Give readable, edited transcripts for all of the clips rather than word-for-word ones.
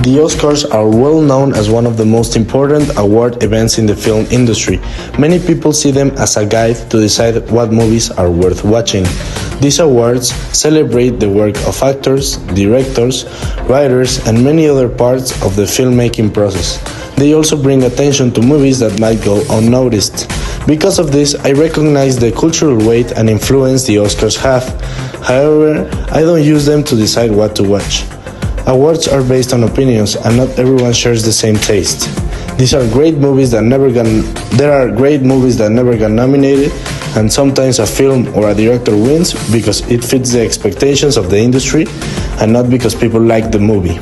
The Oscars are well known as one of the most important award events in the film industry. Many people see them as a guide to decide what movies are worth watching. These awards celebrate the work of actors, directors, writers, and many other parts of the filmmaking process. They also bring attention to movies that might go unnoticed. Because of this, I recognize the cultural weight and influence the Oscars have. However, I don't use them to decide what to watch. Awards are based on opinions, and not everyone shares the same taste. There are great movies that never got nominated, and sometimes a film or a director wins because it fits the expectations of the industry and not because people like the movie.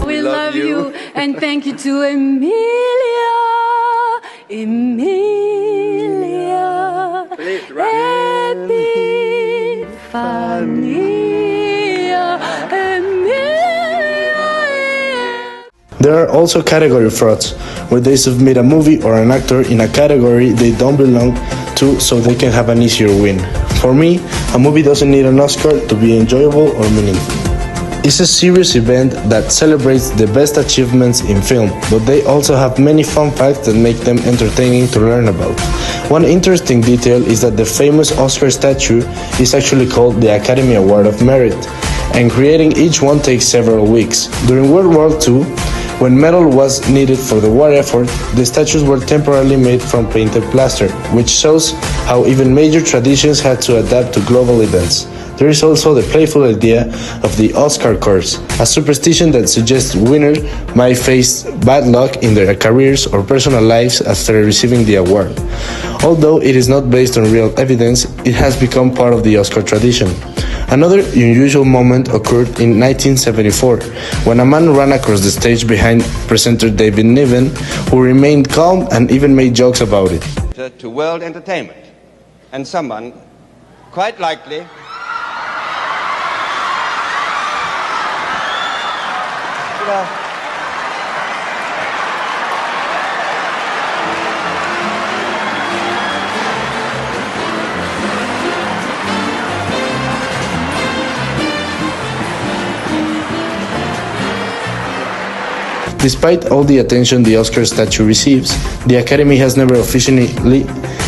We love you, and thank you to Emilia, Epifania, There are also category frauds, where they submit a movie or an actor in a category they don't belong to so they can have an easier win. For me, a movie doesn't need an Oscar to be enjoyable or meaningful. It's a serious event that celebrates the best achievements in film, but they also have many fun facts that make them entertaining to learn about. One interesting detail is that the famous Oscar statue is actually called the Academy Award of Merit, and creating each one takes several weeks. During World War II, when metal was needed for the war effort, the statues were temporarily made from painted plaster, which shows how even major traditions had to adapt to global events. There is also the playful idea of the Oscar curse, a superstition that suggests winners might face bad luck in their careers or personal lives after receiving the award. Although it is not based on real evidence, it has become part of the Oscar tradition. Another unusual moment occurred in 1974, when a man ran across the stage behind presenter David Niven, who remained calm and even made jokes about it. To world entertainment, and someone, quite likely, Despite all the attention the Oscar statue receives, the Academy has never officially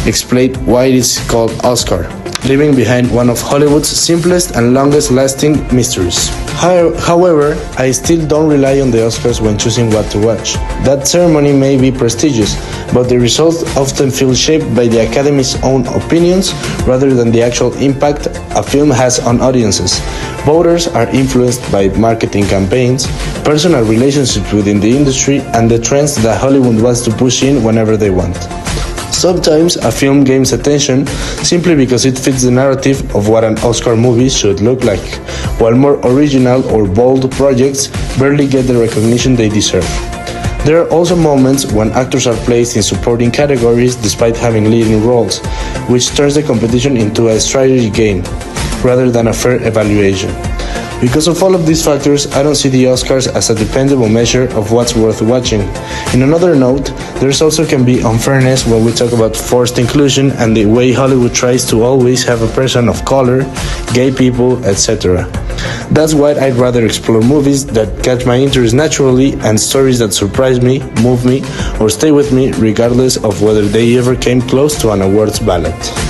explained why it is called Oscar, leaving behind one of Hollywood's simplest and longest-lasting mysteries. However, I still don't rely on the Oscars when choosing what to watch. That ceremony may be prestigious, but the results often feel shaped by the Academy's own opinions rather than the actual impact a film has on audiences. Voters are influenced by marketing campaigns, personal relationships within the industry, and the trends that Hollywood wants to push in whenever they want. Sometimes a film gains attention simply because it fits the narrative of what an Oscar movie should look like, while more original or bold projects barely get the recognition they deserve. There are also moments when actors are placed in supporting categories despite having leading roles, which turns the competition into a strategy game rather than a fair evaluation. Because of all of these factors, I don't see the Oscars as a dependable measure of what's worth watching. In another note, there also can be unfairness when we talk about forced inclusion and the way Hollywood tries to always have a person of color, gay people, etc. That's why I'd rather explore movies that catch my interest naturally and stories that surprise me, move me, or stay with me regardless of whether they ever came close to an awards ballot.